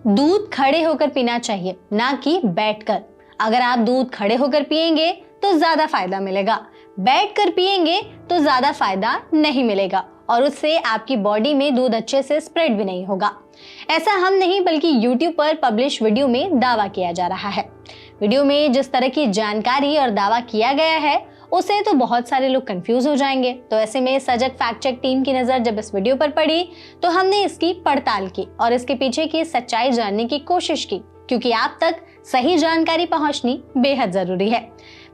दूध खड़े होकर पीना चाहिए, ना कि बैठकर। अगर आप दूध खड़े होकर पिएंगे तो ज्यादा फायदा मिलेगा, बैठकर पिएंगे तो ज्यादा फायदा नहीं मिलेगा और उससे आपकी बॉडी में दूध अच्छे से स्प्रेड भी नहीं होगा। ऐसा हम नहीं बल्कि YouTube पर पब्लिश वीडियो में दावा किया जा रहा है। वीडियो में जिस तरह की जानकारी और दावा किया गया है उसे तो बहुत सारे लोग कंफ्यूज हो जाएंगे। तो ऐसे में सजग फैक्ट चेक टीम की नजर जब इस वीडियो पर पड़ी तो हमने इसकी पड़ताल की और इसके पीछे की सच्चाई जानने की कोशिश की, क्योंकि आप तक सही जानकारी पहुंचनी बेहद जरूरी है।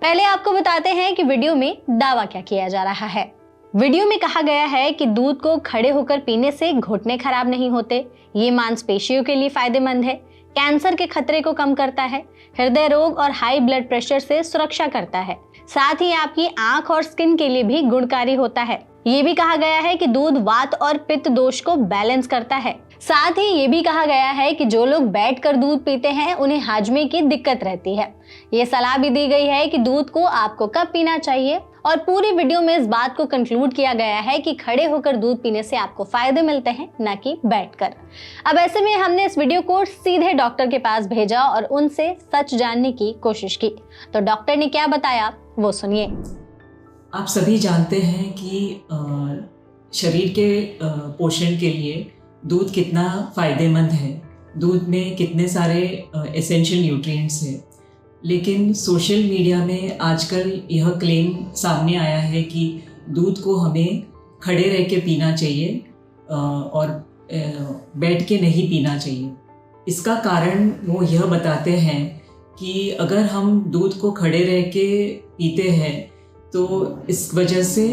पहले आपको बताते हैं कि वीडियो में दावा क्या किया जा रहा है। वीडियो में कहा गया है कि दूध को खड़े होकर पीने से घुटने खराब नहीं होते, ये मांसपेशियों के लिए फायदेमंद है, कैंसर के खतरे को कम करता है, हृदय रोग और हाई ब्लड प्रेशर से सुरक्षा करता है, साथ ही आपकी आंख और स्किन के लिए भी गुणकारी होता है। ये भी कहा गया है कि दूध वात और पित्त दोष को बैलेंस करता है। साथ ही ये भी कहा गया है कि जो लोग बैठकर दूध पीते हैं उन्हें हाजमे की दिक्कत रहती है। ये सलाह भी दी गई है कि दूध को आपको कब पीना चाहिए और पूरी वीडियो में इस बात को कंक्लूड किया गया है कि खड़े होकर दूध पीने से आपको फायदे मिलते हैं, ना कि बैठकर। अब ऐसे में हमने इस वीडियो को सीधे डॉक्टर के पास भेजा और उनसे सच जानने की कोशिश की। तो डॉक्टर ने क्या बताया वो सुनिए। आप सभी जानते हैं कि शरीर के पोषण के लिए दूध कितना फ़ायदेमंद है, दूध में कितने सारे एसेंशियल न्यूट्रिएंट्स हैं। लेकिन सोशल मीडिया में आजकल यह क्लेम सामने आया है कि दूध को हमें खड़े रह के पीना चाहिए और बैठ के नहीं पीना चाहिए। इसका कारण वो यह बताते हैं कि अगर हम दूध को खड़े रह के पीते हैं तो इस वजह से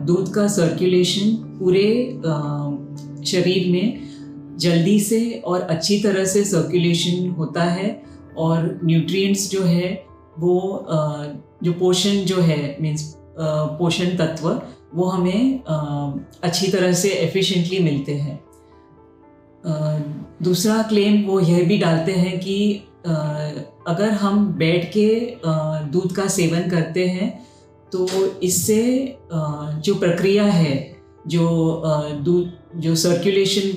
दूध का सर्कुलेशन पूरे शरीर में जल्दी से और अच्छी तरह से सर्कुलेशन होता है और न्यूट्रिएंट्स जो है वो जो पोषण जो है मीन्स पोषण तत्व वो हमें अच्छी तरह से एफिशिएंटली मिलते हैं। दूसरा क्लेम वो यह भी डालते हैं कि अगर हम बैठ के दूध का सेवन करते हैं तो इससे जो प्रक्रिया है जो सर्कुलेशन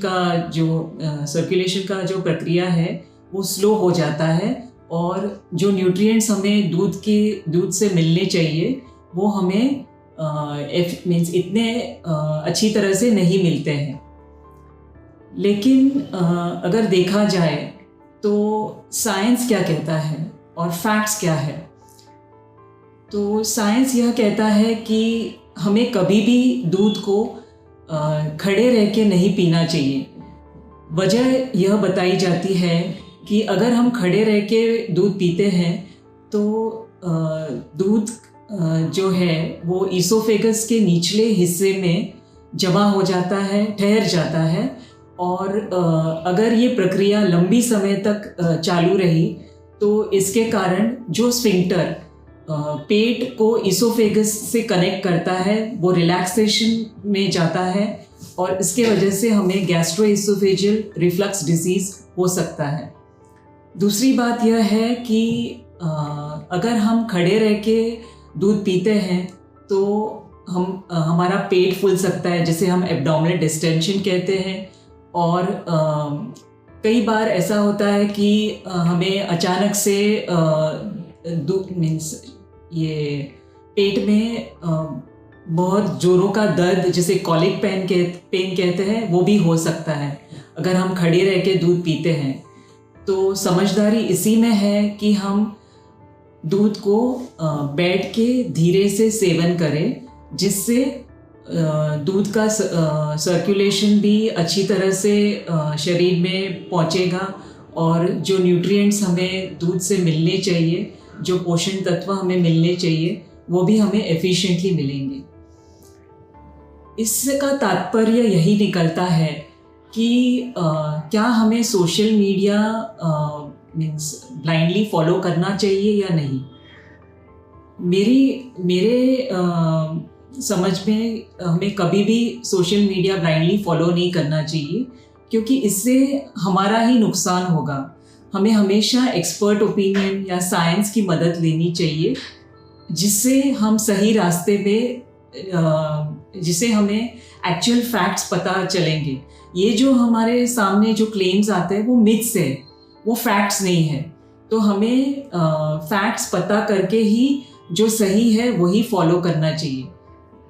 का जो प्रक्रिया है वो स्लो हो जाता है और जो न्यूट्रिएंट्स हमें दूध से मिलने चाहिए वो हमें मीन्स इतने अच्छी तरह से नहीं मिलते हैं। लेकिन अगर देखा जाए तो साइंस क्या कहता है और फैक्ट्स क्या है, तो साइंस यह कहता है कि हमें कभी भी दूध को खड़े रह के नहीं पीना चाहिए। वजह यह बताई जाती है कि अगर हम खड़े रह के दूध पीते हैं तो दूध जो है वो ईसोफेगस के निचले हिस्से में जमा हो जाता है, ठहर जाता है और अगर ये प्रक्रिया लंबी समय तक चालू रही तो इसके कारण जो स्फिंक्टर पेट को ईसोफेगस से कनेक्ट करता है वो रिलैक्सेशन में जाता है और इसके वजह से हमें गैस्ट्रोइसोफेजियल रिफ्लक्स डिजीज़ हो सकता है। दूसरी बात यह है कि अगर हम खड़े रह के दूध पीते हैं तो हमारा पेट फूल सकता है, जिसे हम एब्डोमिनल डिस्टेंशन कहते हैं। और कई बार ऐसा होता है कि हमें अचानक से दूध मीन्स ये पेट में बहुत जोरों का दर्द, जिसे कॉलिक पेन कहते हैं, वो भी हो सकता है अगर हम खड़े रह के दूध पीते हैं। तो समझदारी इसी में है कि हम दूध को बैठ के धीरे से सेवन करें, जिससे दूध का सर्कुलेशन भी अच्छी तरह से शरीर में पहुंचेगा और जो न्यूट्रिएंट्स हमें दूध से मिलने चाहिए, जो पोषण तत्व हमें मिलने चाहिए, वो भी हमें एफिशिएंटली मिलेंगे। इसका तात्पर्य यही निकलता है कि क्या हमें social media means blindly follow करना चाहिए या नहीं। मेरे समझ में हमें कभी भी सोशल मीडिया ब्लाइंडली फॉलो नहीं करना चाहिए, क्योंकि इससे हमारा ही नुकसान होगा। हमें हमेशा एक्सपर्ट ओपिनियन या साइंस की मदद लेनी चाहिए, जिससे हम सही रास्ते पे जिसे हमें एक्चुअल फैक्ट्स पता चलेंगे। ये जो हमारे सामने जो क्लेम्स आते हैं वो मिथ्स है, वो फैक्ट्स नहीं है। तो हमें फैक्ट्स पता करके ही जो सही है वही फॉलो करना चाहिए,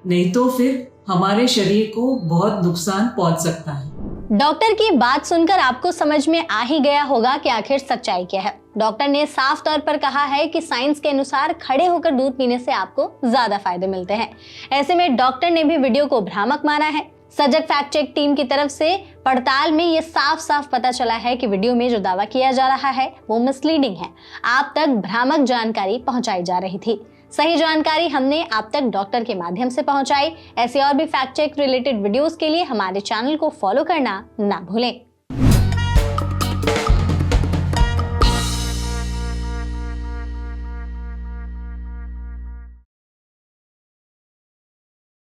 नहीं तो फिर हमारे शरीर को बहुत नुकसान पहुंच सकता है। डॉक्टर की बात सुनकर आपको समझ में आ ही गया होगा कि आखिर सच्चाई क्या है। डॉक्टर ने साफ तौर पर कहा है कि साइंस के अनुसार खड़े होकर दूध पीने से आपको ज्यादा फायदे मिलते हैं। ऐसे में डॉक्टर ने भी वीडियो को भ्रामक माना है। सजग फैक्ट चेक टीम की तरफ से पड़ताल में ये साफ साफ पता चला है कि वीडियो में जो दावा किया जा रहा है वो मिसलीडिंग है। आप तक भ्रामक जानकारी पहुंचाई जा रही थी। सही जानकारी हमने आप तक डॉक्टर के माध्यम से पहुंचाई। ऐसे और भी फैक्ट चेक रिलेटेड वीडियोस के लिए हमारे चैनल को फॉलो करना ना भूलें।